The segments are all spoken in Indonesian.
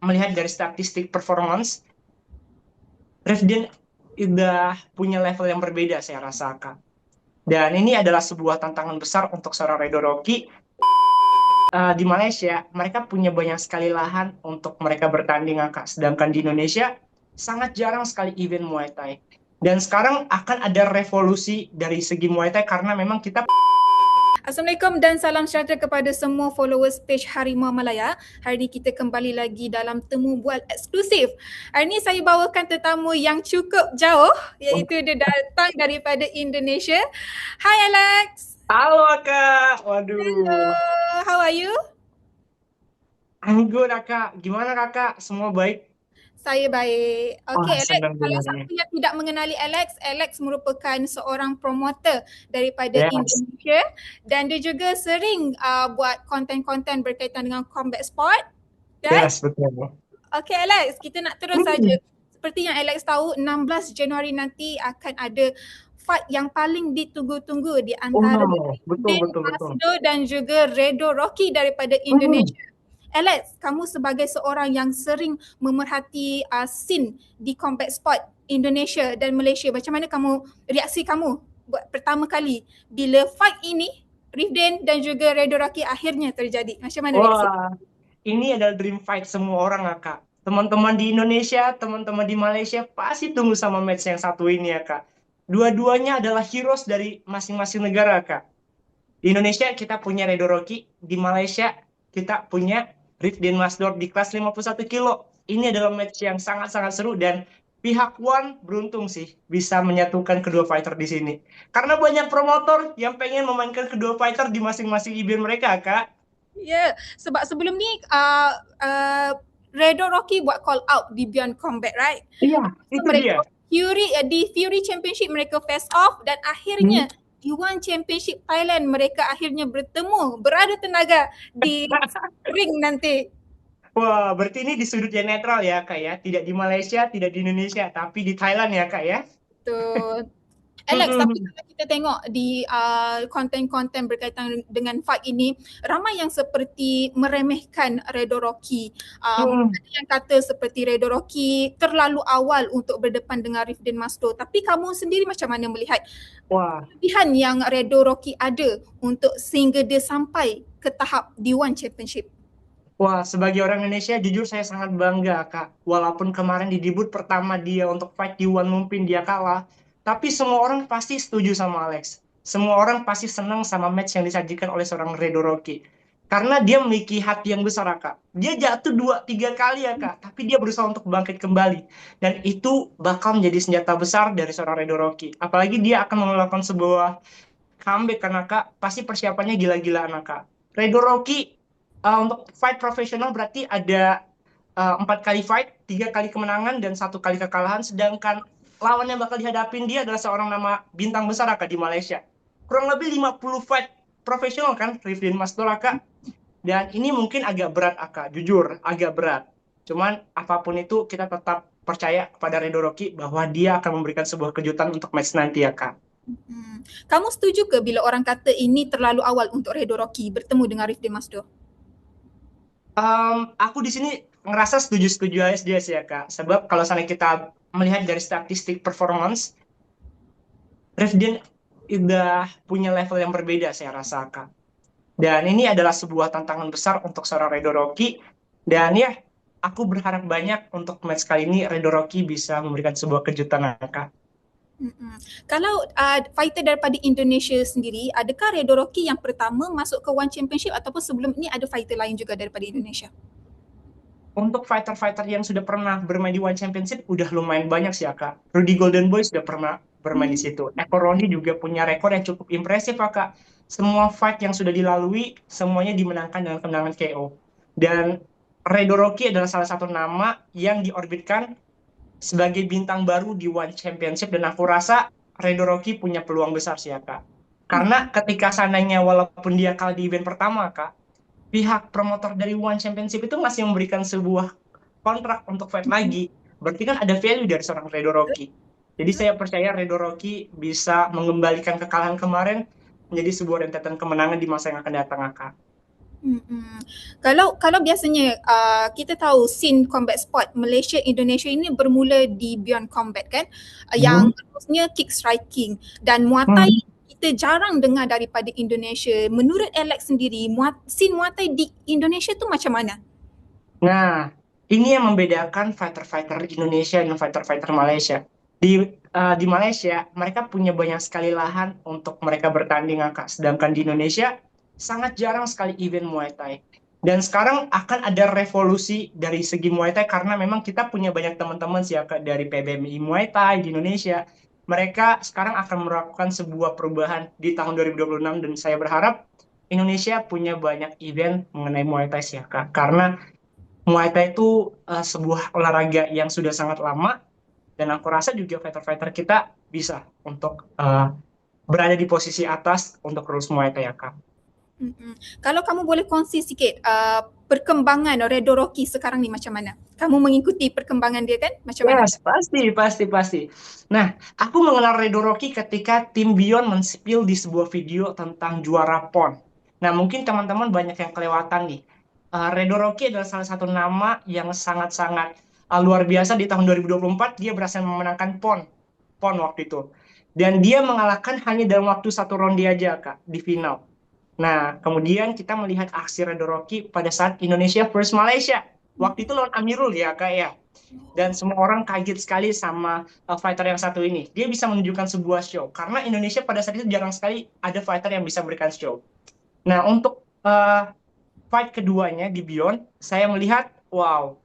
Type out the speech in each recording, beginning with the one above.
melihat dari statistik performance, Rifdin udah punya level yang berbeda saya rasa, Kak. Dan ini adalah sebuah tantangan besar untuk seorang Redo Rocky. Di Malaysia, mereka punya banyak sekali lahan untuk mereka bertanding, Kak. Sedangkan di Indonesia, sangat jarang sekali event Muay Thai. Dan sekarang akan ada revolusi dari segi Muay Thai karena memang kita. Assalamualaikum dan salam sejahtera kepada semua followers page Harimau Malaya. Hari ini kita kembali lagi dalam temu bual eksklusif. Hari ini saya bawakan tetamu yang cukup jauh, iaitu dia datang daripada Indonesia. Hi Alex. Halo, Kak. Hello. Waduh. How are you? I'm good, Kak. Gimana, Kakak? Semua baik? Saya baik. Wah, Okey Alex, senang kalau dengarnya. siapa yang tidak mengenali Alex, Alex merupakan seorang promoter daripada Yes, Indonesia dan dia juga sering buat konten-konten berkaitan dengan combat sport. Right? yes, betul. Okey Alex, kita nak terus saja. Hmm. Seperti yang Alex tahu, 16 Januari nanti akan ada fight yang paling ditunggu-tunggu di antara Wow, betul, Din betul, betul. Masdo dan juga Redo Rocky daripada Hmm. Indonesia. Alex, kamu sebagai seorang yang sering memerhati scene di combat sport Indonesia dan Malaysia, macam mana reaksi kamu buat pertama kali bila fight ini Rifdin dan juga Redo Rocky akhirnya terjadi? Macam mana reaksi? Wah, ini adalah dream fight semua orang, Kak. Teman-teman di Indonesia, teman-teman di Malaysia pasti tunggu sama match yang satu ini, ya, Kak. Dua-duanya adalah heroes dari masing-masing negara, Kak. Di Indonesia kita punya Redo Rocky, di Malaysia kita punya Rifdin Masdor di kelas 51 kilo. Ini adalah match yang sangat-sangat seru dan pihak One beruntung sih bisa menyatukan kedua fighter di sini. Karena banyak promotor yang pengen memainkan kedua fighter di masing-masing event mereka, Kak. Ya, sebab sebelum ni Redo Rocky buat call out di Beyond Combat, right? Iya, So itu dia. mereka di Fury Championship mereka face off dan Hmm. akhirnya di One Championship Thailand mereka akhirnya bertemu, beradu tenaga di ring nanti. Wah, berarti ini di sudutnya netral ya, Kak ya. Tidak di Malaysia, tidak di Indonesia, tapi di Thailand ya, Kak ya. Betul. Alex, tapi Mm-mm. kalau kita tengok di konten-konten berkaitan dengan fight ini, ramai yang seperti meremehkan Redo Rocky. Mm-mm. Ada yang kata seperti Redo Rocky terlalu awal untuk berdepan dengan Rifdin Masdo. Tapi kamu sendiri macam mana melihat Wah, kelebihan yang Redo Rocky ada untuk sehingga dia sampai ke tahap D1 Championship? wah, sebagai orang Indonesia, jujur saya sangat bangga, Kak. Walaupun kemarin di debut pertama dia untuk fight di One Lumpin dia kalah, tapi semua orang pasti setuju sama Alex. Semua orang pasti senang sama match yang disajikan oleh seorang Redo Rocky. Karena dia memiliki hati yang besar, Kak. Dia jatuh 2-3 kali ya, Kak. Tapi dia berusaha untuk bangkit kembali. Dan itu bakal menjadi senjata besar dari seorang Redo Rocky. Apalagi dia akan melakukan sebuah comeback karena, Kak, pasti persiapannya gila-gilaan, Kak. Redo Rocky untuk fight profesional berarti ada 4 kali fight, 3 kali kemenangan dan 1 kali kekalahan. Sedangkan lawan yang bakal dihadapin dia adalah seorang nama bintang besar, Kak, di Malaysia. Kurang lebih 50 fight profesional kan, Rifdin Masdor, Kak. Dan ini mungkin agak berat, Kak. Jujur, agak berat. Cuman apapun itu kita tetap percaya kepada Redo Rocky bahwa dia akan memberikan sebuah kejutan untuk match nanti, ya, Kak. Kamu setuju ke bila orang kata ini terlalu awal untuk Redo Rocky bertemu dengan Rifdin Masdo? Aku di sini ngerasa setuju-setuju aja sih ya, Kak. Sebab kalau misalnya kita melihat dari statistik performance, Rifdin udah punya level yang berbeda saya rasa, Kak. Dan ini adalah sebuah tantangan besar untuk seorang Redo Rocky. Dan ya, aku berharap banyak untuk match kali ini Redo Rocky bisa memberikan sebuah kejutan, Kak. Mm-mm. Kalau fighter daripada Indonesia sendiri, adakah Redo Rocky yang pertama masuk ke One Championship ataupun sebelum ini ada fighter lain juga daripada Indonesia? Untuk fighter-fighter yang sudah pernah bermain di One Championship udah lumayan banyak sih ya, Kak. Rudy Golden Boy sudah pernah bermain di Hmm. situ. Eko Rondi juga punya rekor yang cukup impresif ya, Kak. Semua fight yang sudah dilalui semuanya dimenangkan dengan kemenangan KO. Dan Redo Rocky adalah salah satu nama yang diorbitkan sebagai bintang baru di One Championship dan aku rasa Redo Rocky punya peluang besar sih ya, Kak. Karena ketika seandainya walaupun dia kalah di event pertama, Kak, pihak promotor dari One Championship itu masih memberikan sebuah kontrak untuk fight lagi. Berarti kan ada value dari seorang Redo Rocky. Jadi saya percaya Redo Rocky bisa mengembalikan kekalahan kemarin menjadi sebuah rentetan kemenangan di masa yang akan datang, Kak. Mm-mm. Kalau biasanya kita tahu scene combat sport Malaysia Indonesia ini bermula di Beyond Combat kan, yang Hmm. terusnya kick striking dan Muay Thai Hmm. kita jarang dengar daripada Indonesia. Menurut Alex sendiri, scene Muay Thai di Indonesia tu macam mana? Nah, ini yang membedakan fighter-fighter Indonesia dan fighter-fighter Malaysia. Di Malaysia, mereka punya banyak sekali lahan untuk mereka bertanding, Kak. Sedangkan di Indonesia, sangat jarang sekali event Muay Thai. Dan sekarang akan ada revolusi dari segi Muay Thai karena memang kita punya banyak teman-teman sih, Kak, dari PBMI Muay Thai di Indonesia. Mereka sekarang akan melakukan sebuah perubahan di tahun 2026 dan saya berharap Indonesia punya banyak event mengenai Muay Thai sih, Kak. Karena Muay Thai itu sebuah olahraga yang sudah sangat lama dan aku rasa juga fighter-fighter kita bisa untuk berada di posisi atas untuk terus Muay Thai ya Kak. Mm-mm. Kalau kamu boleh kongsi sikit perkembangan Redo Rocky sekarang ni macam mana? Kamu mengikuti perkembangan dia kan? Macam mana? Yes, pasti, pasti, pasti. Nah, aku mengenal Redo Rocky ketika tim Beyond men-spill di sebuah video tentang juara PON. Nah, mungkin teman-teman banyak yang kelewatan nih. Redo Rocky adalah salah satu nama yang sangat-sangat luar biasa di tahun 2024. Dia berhasil memenangkan PON, PON waktu itu. Dan dia mengalahkan hanya dalam waktu satu ronde aja, Kak, di final. Nah, kemudian kita melihat aksi Redo Rocky pada saat Indonesia versus Malaysia. Waktu itu lawan Amirul ya, Kak, ya. Dan semua orang kaget sekali sama fighter yang satu ini. Dia bisa menunjukkan sebuah show. Karena Indonesia pada saat itu jarang sekali ada fighter yang bisa memberikan show. Nah, untuk fight keduanya di Beyond, saya melihat, wow,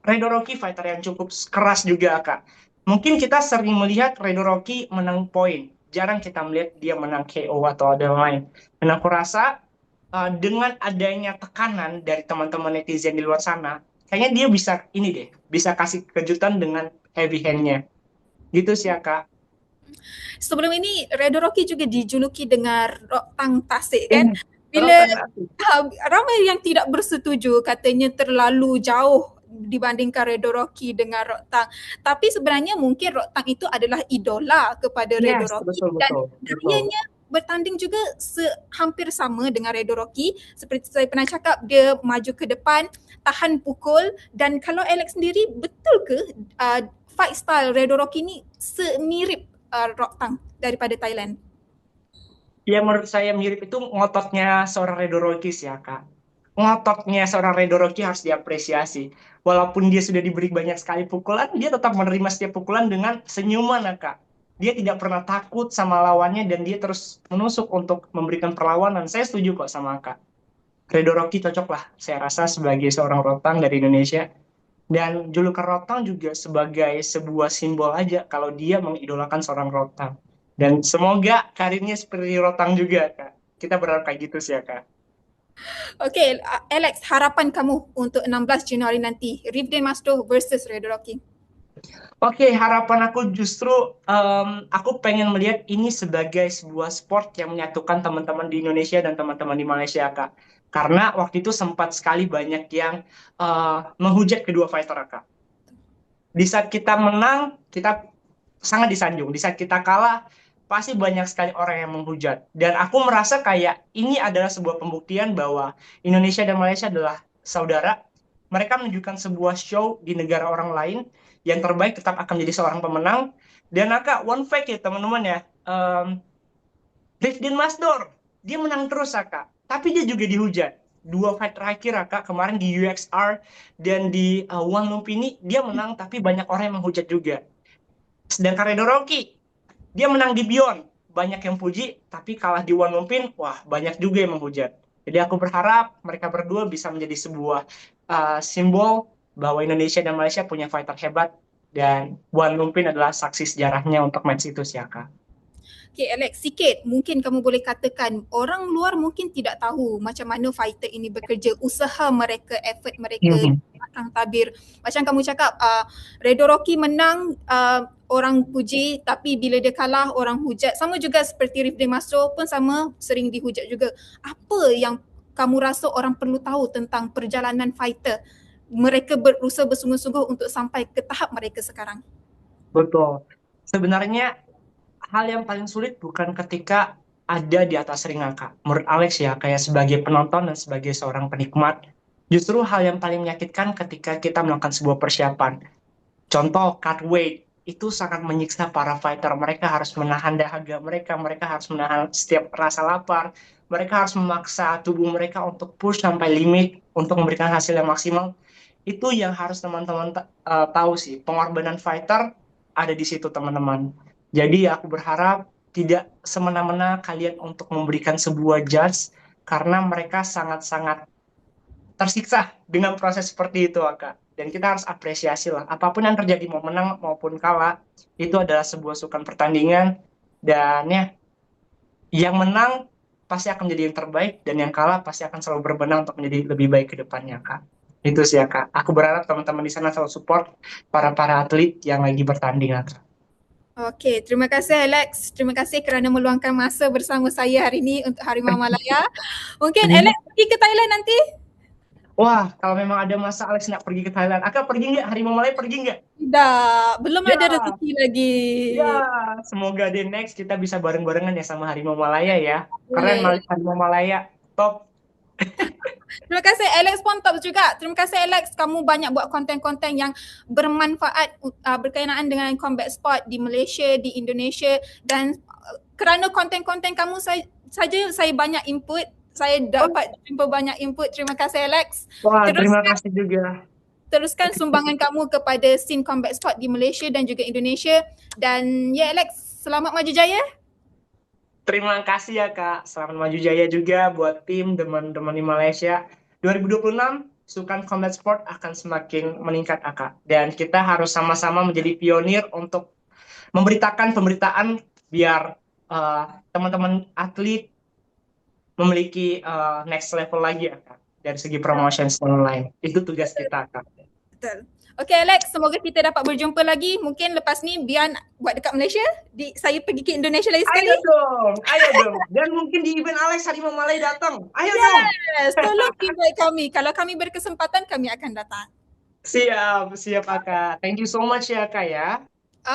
Redo Rocky fighter yang cukup keras juga, Kak. Mungkin kita sering melihat Redo Rocky menang poin. Jarang kita melihat dia menang KO atau ada yang lain. Dan aku rasa dengan adanya tekanan dari teman-teman netizen di luar sana, kayaknya dia bisa ini deh, bisa kasih kejutan dengan heavy hand-nya. Gitu sih ya, Kak. Sebelum ini Redo Rocky juga dijuluki dengan Roktang Tasik Eh, kan? Bila Rotan Tasik. ramai yang tidak bersetuju katanya terlalu jauh dibandingkan Redo Rocky dengan Roktang. Tapi sebenarnya mungkin Roktang itu adalah idola kepada Redo Yes, Rocky betul, dan betul, betul. gayanya bertanding juga hampir sama dengan Redo Rocky. Seperti saya pernah cakap, dia maju ke depan, tahan pukul, dan kalau Alex sendiri, betul ke fight style Redo Rocky ni semirip Roktang daripada Thailand? Ya menurut saya mirip itu ngototnya seorang Redo Rocky sih ya Kak. Ngototnya seorang Redo Rocky harus diapresiasi. Walaupun dia sudah diberi banyak sekali pukulan, dia tetap menerima setiap pukulan dengan senyuman ya Kak. Dia tidak pernah takut sama lawannya dan dia terus menusuk untuk memberikan perlawanan. Saya setuju kok sama Kak. Redo Rocky cocok lah saya rasa sebagai seorang rotang dari Indonesia. Dan julukan Rotang juga sebagai sebuah simbol aja kalau dia mengidolakan seorang Rotang. Dan semoga karirnya seperti Rotang juga, Kak. Kita berharap kayak gitu sih ya, Kak. Okay, Alex, harapan kamu untuk 16 Januari nanti, Rifdin Masdo versus Redo Rocky. Oke, harapan aku justru aku pengen melihat ini sebagai sebuah sport yang menyatukan teman-teman di Indonesia dan teman-teman di Malaysia, Kak. Karena waktu itu sempat sekali banyak yang menghujat kedua fighter, Kak. Di saat kita menang, kita sangat disanjung. Di saat kita kalah, pasti banyak sekali orang yang menghujat. Dan aku merasa kayak ini adalah sebuah pembuktian bahwa Indonesia dan Malaysia adalah saudara. Mereka menunjukkan sebuah show di negara orang lain. Yang terbaik tetap akan menjadi seorang pemenang. Dan Kak, one fact ya teman-teman ya. Rifdin Masdor, dia menang terus Kak. Tapi dia juga dihujat. Dua fight terakhir Kak, kemarin di UXR dan di One Lumpini, dia menang tapi banyak orang yang menghujat juga. Sedangkan Redo Rocky, dia menang di Beyond. Banyak yang puji, tapi kalah di One Lumpin, wah banyak juga yang menghujat. Jadi aku berharap mereka berdua bisa menjadi sebuah simbol bahwa Indonesia dan Malaysia punya fighter hebat dan One Lumpin adalah saksi sejarahnya untuk match itu sih Kak. Okay, Alex, sikit mungkin kamu boleh katakan orang luar mungkin tidak tahu macam mana fighter ini bekerja, usaha mereka, effort mereka, Mhm. belakang tabir. Macam kamu cakap, Redo Rocky menang, orang puji, tapi bila dia kalah, orang hujat. Sama juga seperti Rifdin Masro pun sama, sering dihujat juga. Apa yang kamu rasa orang perlu tahu tentang perjalanan fighter? Mereka berusaha bersungguh-sungguh untuk sampai ke tahap mereka sekarang. Betul. Sebenarnya hal yang paling sulit bukan ketika ada di atas ring, Kak. Menurut Alex ya, kayak sebagai penonton dan sebagai seorang penikmat, justru hal yang paling menyakitkan ketika kita melakukan sebuah persiapan. Contoh, cut weight. Itu sangat menyiksa para fighter. Mereka harus menahan dahaga mereka, mereka harus menahan setiap rasa lapar, mereka harus memaksa tubuh mereka untuk push sampai limit untuk memberikan hasil yang maksimal. Itu yang harus teman-teman tahu sih. Pengorbanan fighter ada di situ, teman-teman. Jadi aku berharap tidak semena-mena kalian untuk memberikan sebuah judge karena mereka sangat-sangat tersiksa dengan proses seperti itu, Kak. Dan kita harus apresiasi lah. Apapun yang terjadi, mau menang maupun kalah, itu adalah sebuah sukan pertandingan. Dan ya, yang menang pasti akan menjadi yang terbaik, dan yang kalah pasti akan selalu berbenah untuk menjadi lebih baik ke depannya, Kak. Itu sih ya, Kak. Aku berharap teman-teman di sana selalu support para atlet yang lagi bertanding, Kak. Okey, terima kasih Alex. Terima kasih kerana meluangkan masa bersama saya hari ini untuk Harimau Malaya. Mungkin Alex pergi ke Thailand nanti? Wah, kalau memang ada masa Alex nak pergi ke Thailand, Akak pergi nggak? Harimau Malaya pergi nggak? Tidak, belum Ya, ada rezeki lagi. ya, semoga di next kita bisa bareng-barengan ya sama Harimau Malaya ya. Keren, Boleh. Harimau Malaya. Top. Terima kasih Alex pun top juga. Terima kasih Alex, kamu banyak buat konten-konten yang bermanfaat berkenaan dengan combat sport di Malaysia, di Indonesia, dan kerana konten-konten kamu saja saya banyak input, saya dapat jumpa banyak input. Terima kasih Alex. Wah, terima Teruskan kasih juga. teruskan sumbangan kamu kepada scene combat sport di Malaysia dan juga Indonesia. Dan ya Alex, selamat maju jaya. Terima kasih ya, Kak. Selamat maju jaya juga buat tim teman-teman di Malaysia. 2026, Sukan Combat Sport akan semakin meningkat, Kak. Dan kita harus sama-sama menjadi pionir untuk memberitakan pemberitaan biar teman-teman atlet memiliki next level lagi ya, Kak. Dari segi promotion dan lain. Itu tugas kita, Kak. Betul. Okay Alex, semoga kita dapat berjumpa lagi. Mungkin lepas ni Bian buat dekat Malaysia, saya pergi ke Indonesia lagi sekali. Ayo dong, ayo dong. Dan mungkin di event Alex Harimau Malaya datang. Ayo dong. Yes, tolong invite kami. Kalau kami berkesempatan, kami akan datang. Siap, siap, Kak. Thank you so much ya, Kak ya.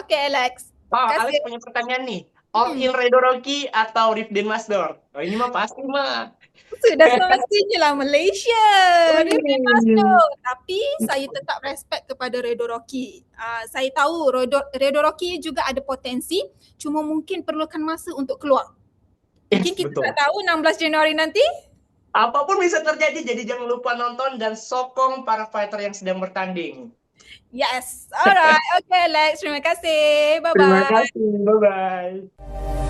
Okay Alex. Oh, Terima Alex kasih. punya pertanyaan nih. All in Redo Rocky atau Rifdin Masdor? Oh, ini mah pasti mah. Sudah semestinya lah Malaysia. Rifdin masuk. Tapi saya tetap respect kepada Redo Rocky. Saya tahu Redo Rocky juga ada potensi, cuma mungkin perlukan masa untuk keluar. Mungkin Yes, kita betul. tak tahu 16 Januari nanti. Apapun bisa terjadi, jadi jangan lupa nonton dan sokong para fighter yang sedang bertanding. Yes. Alright. Okay Alex. Terima kasih. Terima Bye-bye. kasih. Bye-bye.